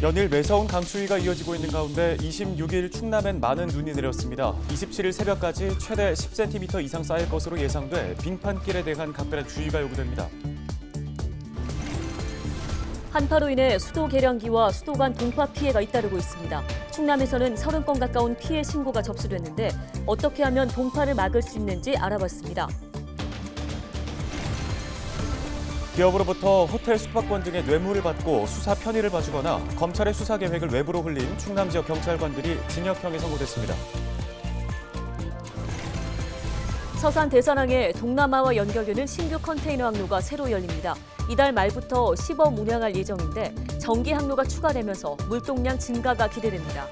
연일 매서운 강추위가 이어지고 있는 가운데 26일 충남엔 많은 눈이 내렸습니다. 27일 새벽까지 최대 10cm 이상 쌓일 것으로 예상돼 빙판길에 대한 각별한 주의가 요구됩니다. 한파로 인해 수도 계량기와 수도관 동파 피해가 잇따르고 있습니다. 충남에서는 30건 가까운 피해 신고가 접수됐는데 어떻게 하면 동파를 막을 수 있는지 알아봤습니다. 기업으로부터 호텔 숙박권 등의 뇌물을 받고 수사 편의를 봐주거나 검찰의 수사 계획을 외부로 흘린 충남 지역 경찰관들이 징역형에 선고됐습니다. 서산 대산항에 동남아와 연결되는 신규 컨테이너 항로가 새로 열립니다. 이달 말부터 시범 운영할 예정인데 정기 항로가 추가되면서 물동량 증가가 기대됩니다.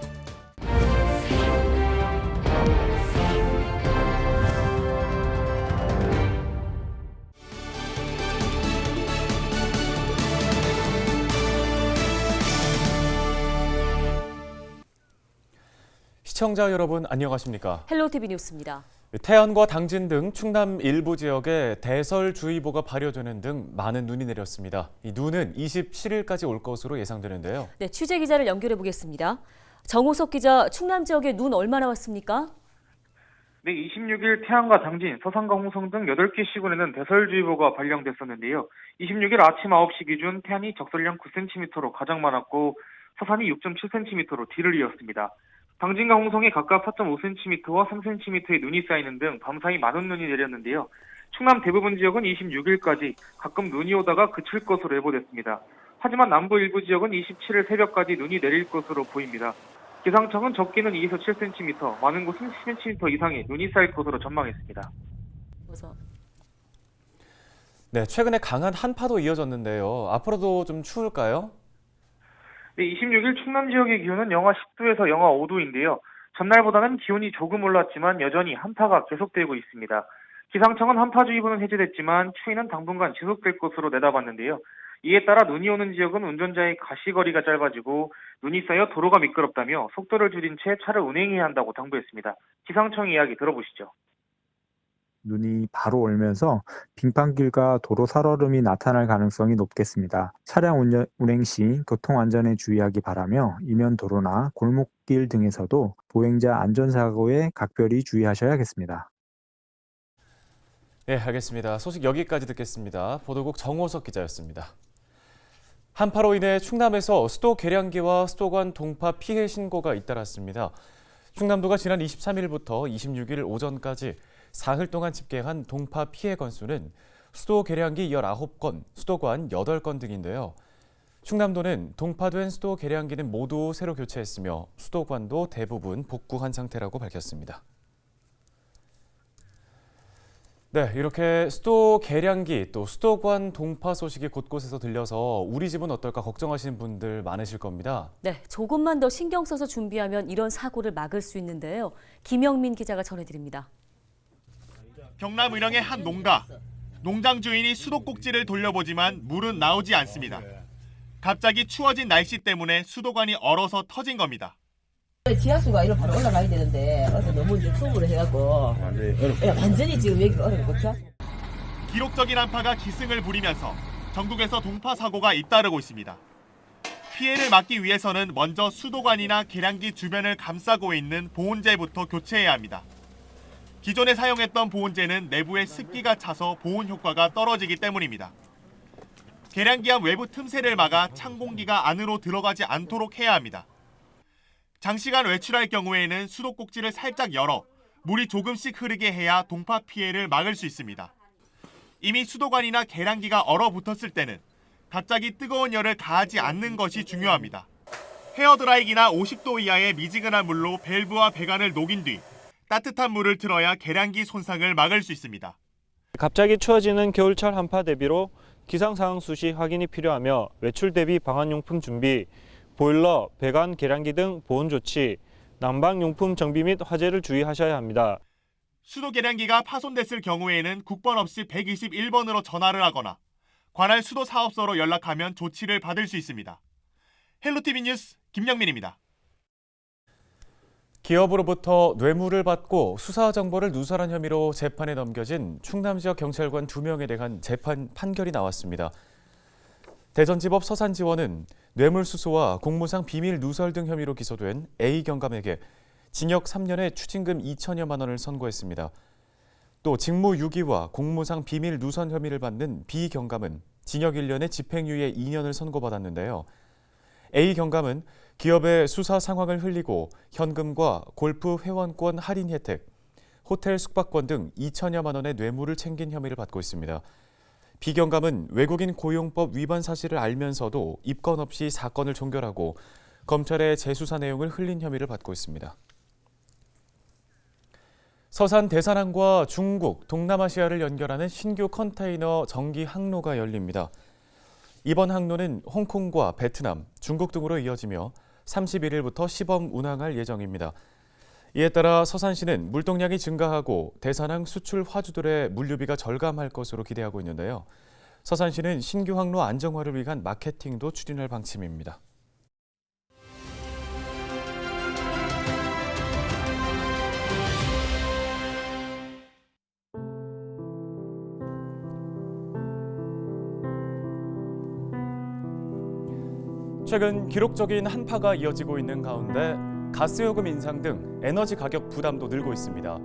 시청자 여러분 안녕하십니까? 헬로티비 뉴스입니다. 태안과 당진 등 충남 일부 지역에 대설주의보가 발효되는 등 많은 눈이 내렸습니다. 이 눈은 27일까지 올 것으로 예상되는데요. 네, 취재 기자를 연결해 보겠습니다. 정호석 기자, 충남 지역에 눈 얼마나 왔습니까? 네, 26일 태안과 당진, 서산과 홍성 등 8개 시군에는 대설주의보가 발령됐었는데요. 26일 아침 9시 기준 태안이 적설량 9cm로 가장 많았고 서산이 6.7cm로 뒤를 이었습니다. 당진과 홍성에 각각 4.5cm와 3cm의 눈이 쌓이는 등 밤사이 많은 눈이 내렸는데요. 충남 대부분 지역은 26일까지 가끔 눈이 오다가 그칠 것으로 예보됐습니다. 하지만 남부 일부 지역은 27일 새벽까지 눈이 내릴 것으로 보입니다. 기상청은 적게는 2에서 7cm, 많은 곳은 10cm 이상의 눈이 쌓일 것으로 전망했습니다. 네, 최근에 강한 한파도 이어졌는데요. 앞으로도 좀 추울까요? 네, 26일 충남 지역의 기온은 영하 10도에서 영하 5도인데요. 전날보다는 기온이 조금 올랐지만 여전히 한파가 계속되고 있습니다. 기상청은 한파주의보는 해제됐지만 추위는 당분간 지속될 것으로 내다봤는데요. 이에 따라 눈이 오는 지역은 운전자의 가시거리가 짧아지고 눈이 쌓여 도로가 미끄럽다며 속도를 줄인 채 차를 운행해야 한다고 당부했습니다. 기상청 이야기 들어보시죠. 눈이 바로 올면서 빙판길과 도로 살얼음이 나타날 가능성이 높겠습니다. 차량 운행 시 교통안전에 주의하기 바라며 이면 도로나 골목길 등에서도 보행자 안전사고에 각별히 주의하셔야겠습니다. 네, 알겠습니다. 소식 여기까지 듣겠습니다. 보도국 정호석 기자였습니다. 한파로 인해 충남에서 수도 계량기와 수도관 동파 피해 신고가 잇따랐습니다. 충남도가 지난 23일부터 26일 오전까지 사흘 동안 집계한 동파 피해 건수는 수도 계량기 19건, 수도관 8건 등인데요. 충남도는 동파된 수도 계량기는 모두 새로 교체했으며 수도관도 대부분 복구한 상태라고 밝혔습니다. 네, 이렇게 수도 계량기 또 수도관 동파 소식이 곳곳에서 들려서 우리 집은 어떨까 걱정하시는 분들 많으실 겁니다. 네, 조금만 더 신경 써서 준비하면 이런 사고를 막을 수 있는데요. 김영민 기자가 전해드립니다. 경남 의령의 한 농가. 농장 주인이 수도꼭지를 돌려보지만 물은 나오지 않습니다. 갑자기 추워진 날씨 때문에 수도관이 얼어서 터진 겁니다. 지하수가 이로 바로 올라가야 되는데 어제 너무 이제 투입을 해갖고 완전히 지금 여기가 얼어갖고 지하수. 기록적인 한파가 기승을 부리면서 전국에서 동파 사고가 잇따르고 있습니다. 피해를 막기 위해서는 먼저 수도관이나 계량기 주변을 감싸고 있는 보온재부터 교체해야 합니다. 기존에 사용했던 보온재는 내부에 습기가 차서 보온 효과가 떨어지기 때문입니다. 계량기 앞 외부 틈새를 막아 찬 공기가 안으로 들어가지 않도록 해야 합니다. 장시간 외출할 경우에는 수도꼭지를 살짝 열어 물이 조금씩 흐르게 해야 동파 피해를 막을 수 있습니다. 이미 수도관이나 계량기가 얼어붙었을 때는 갑자기 뜨거운 열을 가하지 않는 것이 중요합니다. 헤어드라이기나 50도 이하의 미지근한 물로 밸브와 배관을 녹인 뒤 따뜻한 물을 틀어야 계량기 손상을 막을 수 있습니다. 갑자기 추워지는 겨울철 한파 대비로 기상상황 수시 확인이 필요하며 외출 대비 방한용품 준비, 보일러, 배관, 계량기 등 보온 조치, 난방용품 정비 및 화재를 주의하셔야 합니다. 수도 계량기가 파손됐을 경우에는 국번 없이 121번으로 전화를 하거나 관할 수도 사업소로 연락하면 조치를 받을 수 있습니다. 헬로티비 뉴스 김영민입니다. 기업으로부터 뇌물을 받고 수사 정보를 누설한 혐의로 재판에 넘겨진 충남 지역 경찰관 2명에 대한 재판 판결이 나왔습니다. 대전지법 서산지원은 뇌물수수와 공무상 비밀 누설 등 혐의로 기소된 A 경감에게 징역 3년에 추징금 2천여만 원을 선고했습니다. 또 직무유기와 공무상 비밀 누설 혐의를 받는 B 경감은 징역 1년에 집행유예 2년을 선고받았는데요. A 경감은 기업의 수사 상황을 흘리고 현금과 골프 회원권 할인 혜택, 호텔 숙박권 등 2천여만 원의 뇌물을 챙긴 혐의를 받고 있습니다. B 경감은 외국인 고용법 위반 사실을 알면서도 입건 없이 사건을 종결하고 검찰의 재수사 내용을 흘린 혐의를 받고 있습니다. 서산 대산항과 중국, 동남아시아를 연결하는 신규 컨테이너 정기 항로가 열립니다. 이번 항로는 홍콩과 베트남, 중국 등으로 이어지며 31일부터 시범 운항할 예정입니다. 이에 따라 서산시는 물동량이 증가하고 대산항 수출 화주들의 물류비가 절감할 것으로 기대하고 있는데요. 서산시는 신규 항로 안정화를 위한 마케팅도 추진할 방침입니다. 최근 기록적인 한파가 이어지고 있는 가운데 가스요금 인상 등 에너지 가격 부담도 늘고 있습니다.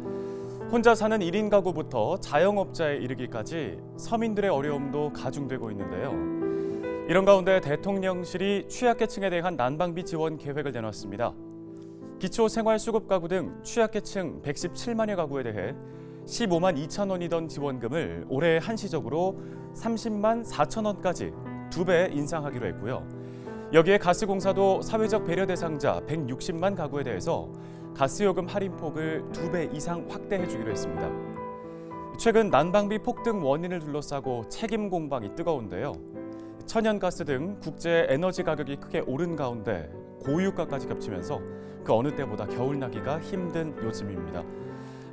혼자 사는 1인 가구부터 자영업자에 이르기까지 서민들의 어려움도 가중되고 있는데요. 이런 가운데 대통령실이 취약계층에 대한 난방비 지원 계획을 내놨습니다. 기초생활수급가구 등 취약계층 117만여 가구에 대해 15만 2천 원이던 지원금을 올해 한시적으로 30만 4천 원까지 2배 인상하기로 했고요. 여기에 가스공사도 사회적 배려 대상자 160만 가구에 대해서 가스요금 할인폭을 2배 이상 확대해주기로 했습니다. 최근 난방비 폭등 원인을 둘러싸고 책임 공방이 뜨거운데요. 천연가스 등 국제 에너지 가격이 크게 오른 가운데 고유가까지 겹치면서 그 어느 때보다 겨울나기가 힘든 요즘입니다.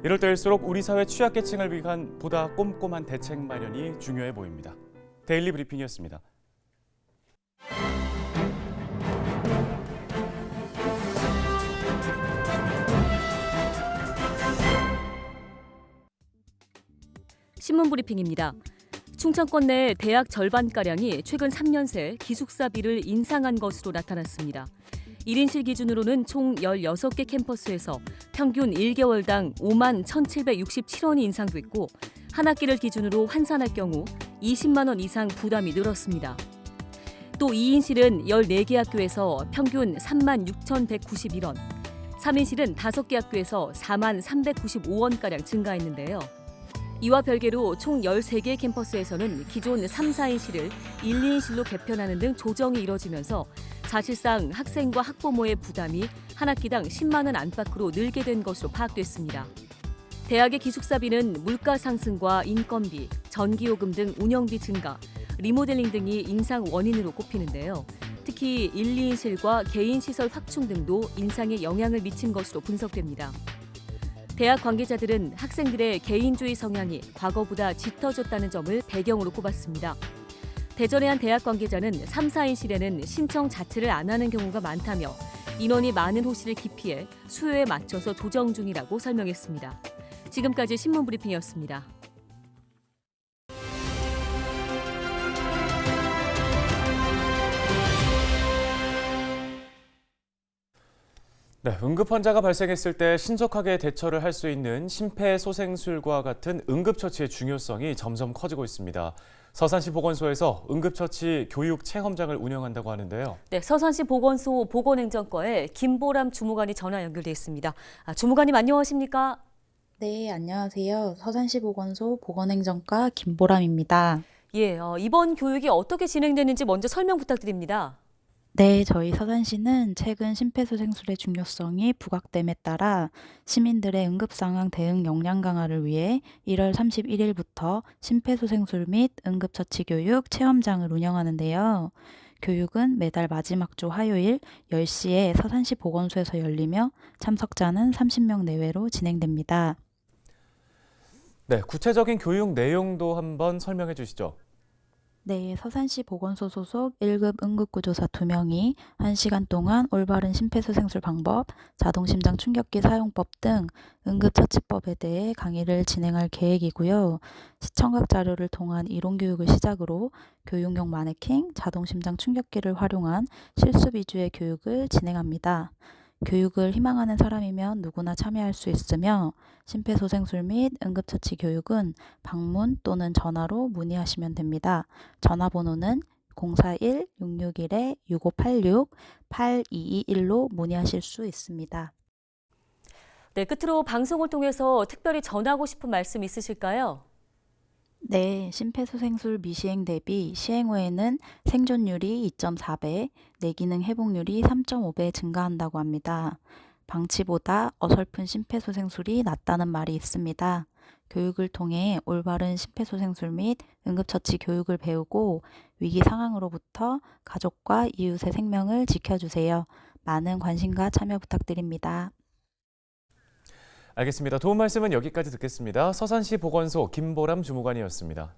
이럴 때일수록 우리 사회 취약계층을 위한 보다 꼼꼼한 대책 마련이 중요해 보입니다. 데일리 브리핑이었습니다. 신문 브리핑입니다. 충청권 내 대학 절반가량이 최근 3년 새 기숙사비를 인상한 것으로 나타났습니다. 1인실 기준으로는 총 16개 캠퍼스에서 평균 1개월당 5만 1,767원이 인상됐고 한 학기를 기준으로 환산할 경우 20만 원 이상 부담이 늘었습니다. 또 2인실은 14개 학교에서 평균 3만 6,191원, 3인실은 5개 학교에서 4만 395원가량 증가했는데요. 이와 별개로 총 13개 캠퍼스에서는 기존 3, 4인실을 1, 2인실로 개편하는 등 조정이 이뤄지면서 사실상 학생과 학부모의 부담이 한 학기당 10만 원 안팎으로 늘게 된 것으로 파악됐습니다. 대학의 기숙사비는 물가 상승과 인건비, 전기요금 등 운영비 증가, 리모델링 등이 인상 원인으로 꼽히는데요. 특히 1, 2인실과 개인시설 확충 등도 인상에 영향을 미친 것으로 분석됩니다. 대학 관계자들은 학생들의 개인주의 성향이 과거보다 짙어졌다는 점을 배경으로 꼽았습니다. 대전의 한 대학 관계자는 3, 4인실에는 신청 자체를 안 하는 경우가 많다며 인원이 많은 호실을 기피해 수요에 맞춰서 조정 중이라고 설명했습니다. 지금까지 신문 브리핑이었습니다. 네, 응급환자가 발생했을 때 신속하게 대처를 할 수 있는 심폐소생술과 같은 응급처치의 중요성이 점점 커지고 있습니다. 서산시 보건소에서 응급처치 교육 체험장을 운영한다고 하는데요. 네, 서산시 보건소 보건행정과에 김보람 주무관이 전화 연결돼 있습니다. 주무관님 안녕하십니까? 네, 안녕하세요. 서산시 보건소 보건행정과 김보람입니다. 예, 이번 교육이 어떻게 진행되는지 먼저 설명 부탁드립니다. 네, 저희 서산시는 최근 심폐소생술의 중요성이 부각됨에 따라 시민들의 응급상황 대응 역량 강화를 위해 1월 31일부터 심폐소생술 및 응급처치 교육 체험장을 운영하는데요. 교육은 매달 마지막 주 화요일 10시에 서산시 보건소에서 열리며 참석자는 30명 내외로 진행됩니다. 네, 구체적인 교육 내용도 한번 설명해 주시죠. 네, 서산시 보건소 소속 1급 응급구조사 2명이 1시간 동안 올바른 심폐소생술 방법, 자동심장 충격기 사용법 등 응급처치법에 대해 강의를 진행할 계획이고요. 시청각 자료를 통한 이론교육을 시작으로 교육용 마네킹, 자동심장 충격기를 활용한 실습 위주의 교육을 진행합니다. 교육을 희망하는 사람이면 누구나 참여할 수 있으며 심폐소생술 및 응급처치 교육은 방문 또는 전화로 문의하시면 됩니다. 전화번호는 041-661-6586, 8221로 문의하실 수 있습니다. 네, 끝으로 방송을 통해서 특별히 전하고 싶은 말씀 있으실까요? 네, 심폐소생술 미시행 대비 시행 후에는 생존율이 2.4배, 뇌기능 회복률이 3.5배 증가한다고 합니다. 방치보다 어설픈 심폐소생술이 낫다는 말이 있습니다. 교육을 통해 올바른 심폐소생술 및 응급처치 교육을 배우고 위기 상황으로부터 가족과 이웃의 생명을 지켜주세요. 많은 관심과 참여 부탁드립니다. 알겠습니다. 도움 말씀은 여기까지 듣겠습니다. 서산시 보건소 김보람 주무관이었습니다.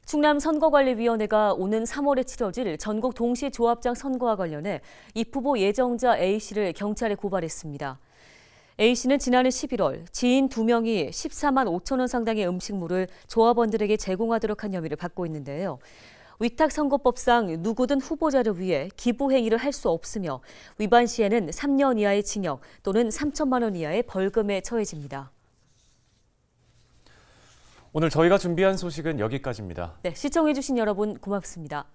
충남선거관리위원회가 오는 3월에 치러질 전국 동시조합장 선거와 관련해 입 후보 예정자 A씨를 경찰에 고발했습니다. A씨는 지난해 11월 지인 2명이 14만 5천 원 상당의 음식물을 조합원들에게 제공하도록 한 혐의를 받고 있는데요. 위탁선거법상 누구든 후보자를 위해 기부 행위를 할 수 없으며 위반 시에는 3년 이하의 징역 또는 3천만 원 이하의 벌금에 처해집니다. 오늘 저희가 준비한 소식은 여기까지입니다. 네, 시청해주신 여러분 고맙습니다.